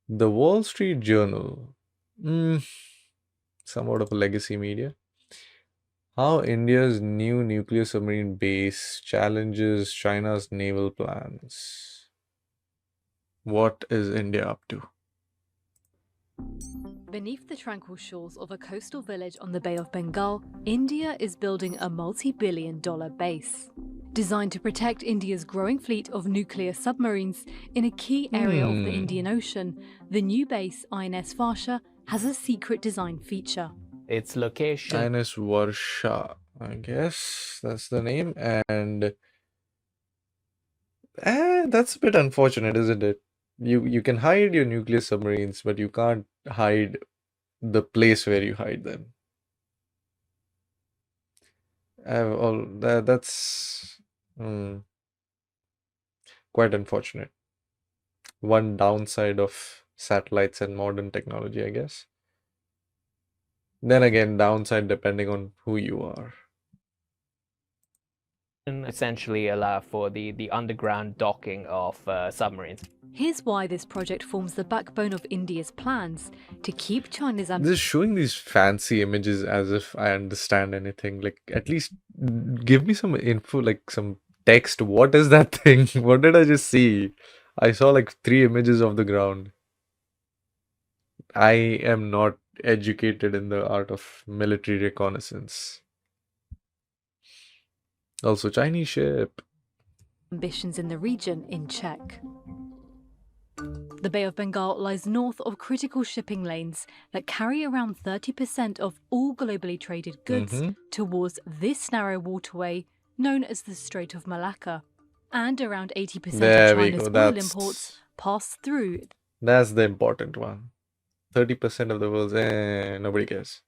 The Wall Street Journal. Mm, somewhat of a legacy media. How India's new nuclear submarine base challenges China's naval plans. What is India up to? Beneath the tranquil shores of a coastal village on the Bay of Bengal, India is building a multi-billion-dollar base. Designed to protect India's growing fleet of nuclear submarines in a key area of the Indian Ocean, the new base, INS Varsha, has a secret design feature. Its location INS Varsha, I guess that's the name. And that's a bit unfortunate, isn't it? You can hide your nuclear submarines, but you can't hide the place where you hide them. That's quite unfortunate. One downside of satellites and modern technology, I guess. Then again, downside depending on who you are. essentially allow for the underground docking of submarines. Here's why this project forms the backbone of India's plans to keep China's Just showing these fancy images as if I understand anything. Like, at least give me some info, like some text. What is that thing? What did I just see? I saw like 3 images of the ground. I am not educated in the art of military reconnaissance. Also, Chinese ship. ambitions in the region in check. The Bay of Bengal lies north of critical shipping lanes that carry around 30% of all globally traded goods towards this narrow waterway known as the Strait of Malacca. And around 80% There of we China's go. oil imports pass through. That's the important one. 30% of the world's nobody cares.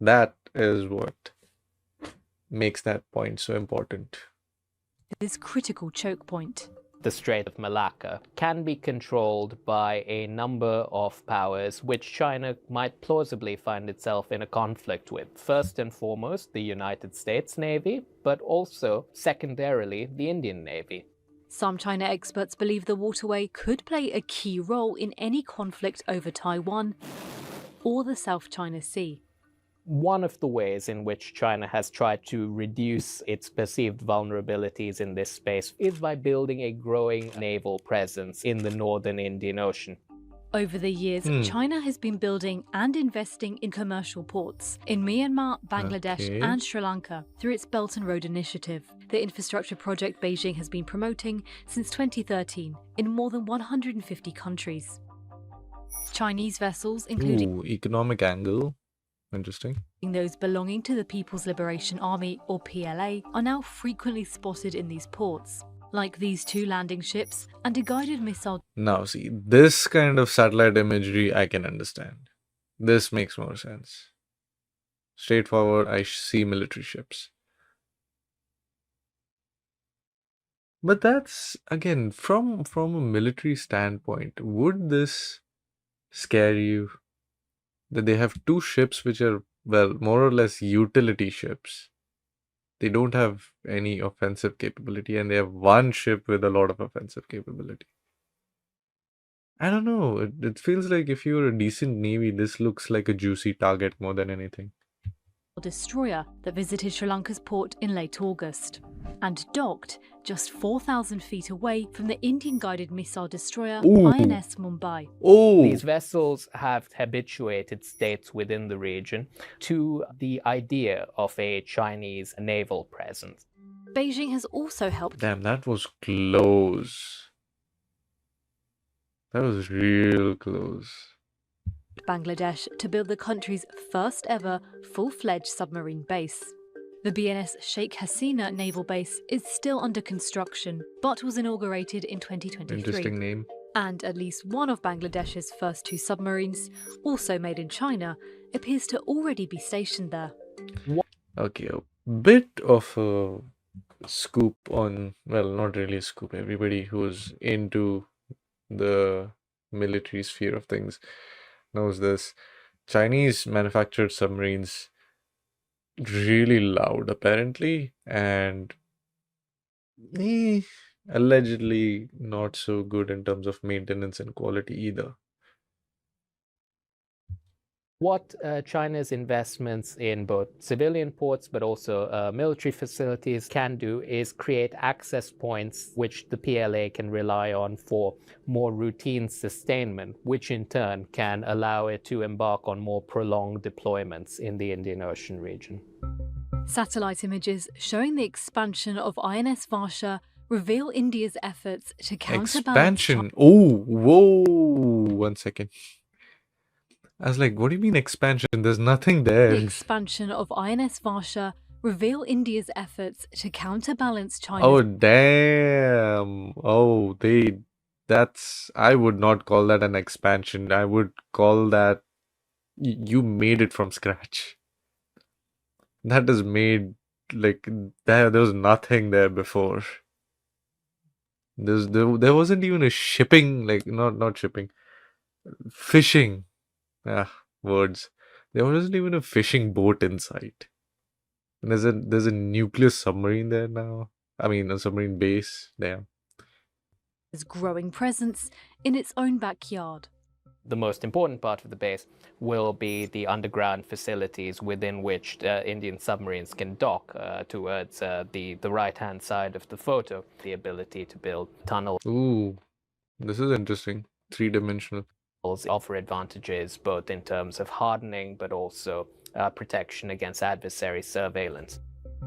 That is what makes that point so important. This critical choke point. The Strait of Malacca can be controlled by a number of powers which China might plausibly find itself in a conflict with. First and foremost, the United States Navy, but also, secondarily, the Indian Navy. Some China experts believe the waterway could play a key role in any conflict over Taiwan or the South China Sea. One of the ways in which China has tried to reduce its perceived vulnerabilities in this space is by building a growing naval presence in the northern Indian Ocean. Over the years, China has been building and investing in commercial ports in Myanmar, Bangladesh, and Sri Lanka through its Belt and Road Initiative, the infrastructure project Beijing has been promoting since 2013 in more than 150 countries. Chinese vessels, including economic angle. Interesting. those belonging to the People's Liberation Army, or PLA, are now frequently spotted in these ports, like these 2 landing ships and a guided missile. Now, see, this kind of satellite imagery I can understand. This makes more sense. Straightforward, I see military ships. But that's, again, from a military standpoint, would this scare you? That they have 2 ships which are, well, more or less utility ships. They don't have any offensive capability, and they have 1 ship with a lot of offensive capability. I don't know. It feels like if you're a decent navy, this looks like a juicy target more than anything. Destroyer that visited Sri Lanka's port in late August and docked just 4,000 feet away from the Indian-guided missile destroyer INS Mumbai. These vessels have habituated states within the region to the idea of a Chinese naval presence. Beijing has also helped. Damn, that was close. That was real close. Bangladesh to build the country's first ever full-fledged submarine base. The BNS Sheikh Hasina naval base is still under construction, but was inaugurated in 2023. Interesting name. And at least one of Bangladesh's first 2 submarines, also made in China, appears to already be stationed there. Okay, a bit of a scoop on, well, not really a scoop. Everybody who's into the military sphere of things knows this. Chinese manufactured submarines really loud apparently, and allegedly not so good in terms of maintenance and quality either. What China's investments in both civilian ports but also military facilities can do is create access points which the PLA can rely on for more routine sustainment, which in turn can allow it to embark on more prolonged deployments in the Indian Ocean region. Satellite images showing the expansion of INS Varsha reveal India's efforts to counterbalance Expansion. Oh, whoa. 1 second. I was like, what do you mean expansion? There's nothing there. The expansion of INS Varsha reveal India's efforts to counterbalance China's... Oh, damn. Oh, I would not call that an expansion. I would call that you made it from scratch. That is made, like, there was nothing there before. There wasn't even a shipping, like, not shipping, fishing. Words. There wasn't even a fishing boat in sight. And there's a nuclear submarine there now. I mean, a submarine base. Damn. growing presence in its own backyard. The most important part of the base will be the underground facilities within which Indian submarines can dock towards the right-hand side of the photo. The ability to build tunnels. Ooh, this is interesting. Three-dimensional. Offer advantages both in terms of hardening but also protection against adversary surveillance.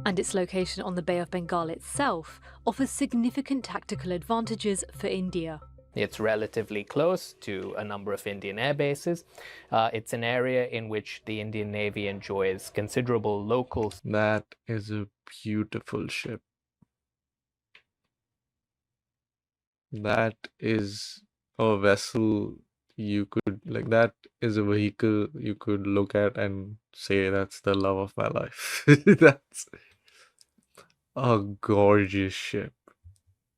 And its location on the Bay of Bengal itself offers significant tactical advantages for India. It's relatively close to a number of Indian air bases. It's an area in which the Indian Navy enjoys considerable local... That is a beautiful ship. That is a vessel you could, like, that is a vehicle you could look at and say, that's the love of my life. That's a gorgeous ship.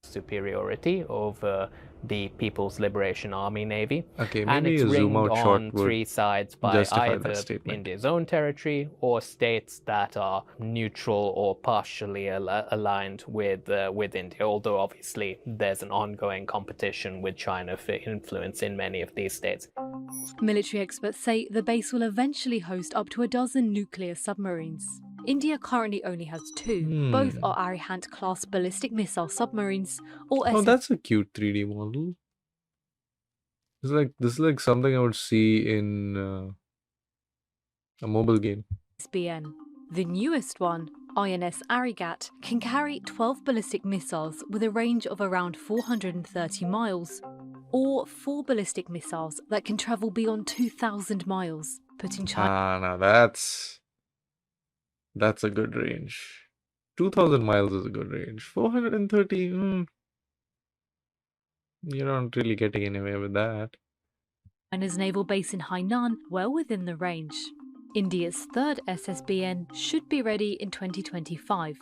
Superiority over the People's Liberation Army Navy. Okay, and maybe it's a zoom ringed out shot on would three sides by justify that either statement. India's own territory or states that are neutral or partially aligned with India, although obviously there's an ongoing competition with China for influence in many of these states. Military experts say the base will eventually host up to a dozen nuclear submarines. India currently only has two. Both are Arihant-class ballistic missile submarines, or Oh, that's a cute 3D model. This is like something I would see in a mobile game. SBN. The newest one, INS Arigat, can carry 12 ballistic missiles with a range of around 430 miles, or 4 ballistic missiles that can travel beyond 2,000 miles, putting China... Now that's a good range. 2,000 miles is a good range. 430, you're not really getting anywhere with that. China's naval base in Hainan well within the range. India's third SSBN should be ready in 2025,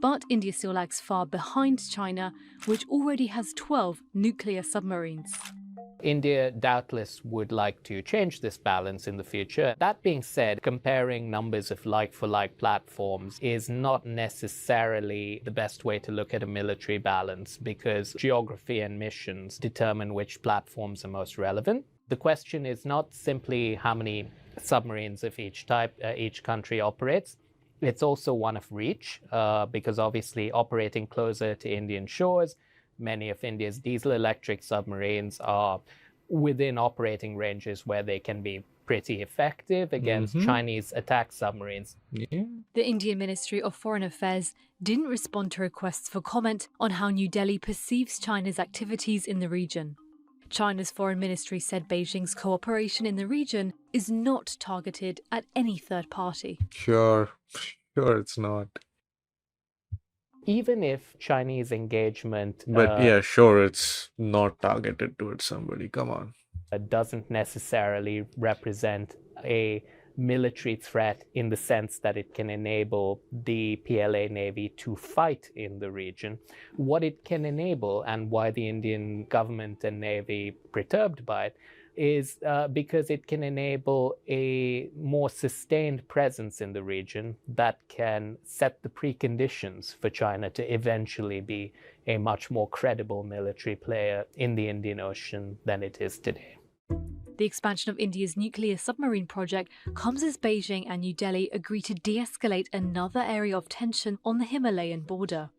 but India still lags far behind China, which already has 12 nuclear submarines. India doubtless would like to change this balance in the future. That being said, comparing numbers of like-for-like platforms is not necessarily the best way to look at a military balance, because geography and missions determine which platforms are most relevant. The question is not simply how many submarines of each type each country operates. It's also one of reach, because obviously operating closer to Indian shores, many of India's diesel-electric submarines are within operating ranges where they can be pretty effective against Chinese attack submarines. Yeah. The Indian Ministry of Foreign Affairs didn't respond to requests for comment on how New Delhi perceives China's activities in the region. China's foreign ministry said Beijing's cooperation in the region is not targeted at any third party. Sure it's not. Even if Chinese engagement But yeah, sure, it's not targeted towards somebody. Come on. Doesn't necessarily represent a military threat in the sense that it can enable the PLA Navy to fight in the region. What it can enable, and why the Indian government and Navy perturbed by it, is because it can enable a more sustained presence in the region that can set the preconditions for China to eventually be a much more credible military player in the Indian Ocean than it is today. The expansion of India's nuclear submarine project comes as Beijing and New Delhi agree to de-escalate another area of tension on the Himalayan border.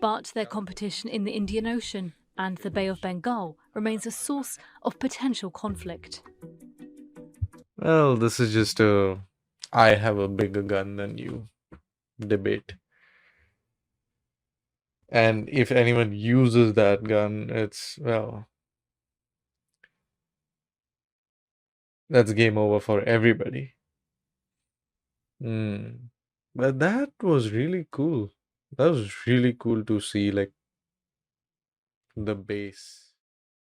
But their competition in the Indian Ocean and the Bay of Bengal remains a source of potential conflict. Well, this is just a I have a bigger gun than you debate. And if anyone uses that gun, it's, well, that's game over for everybody. But that was really cool. That was really cool to see, like, the base.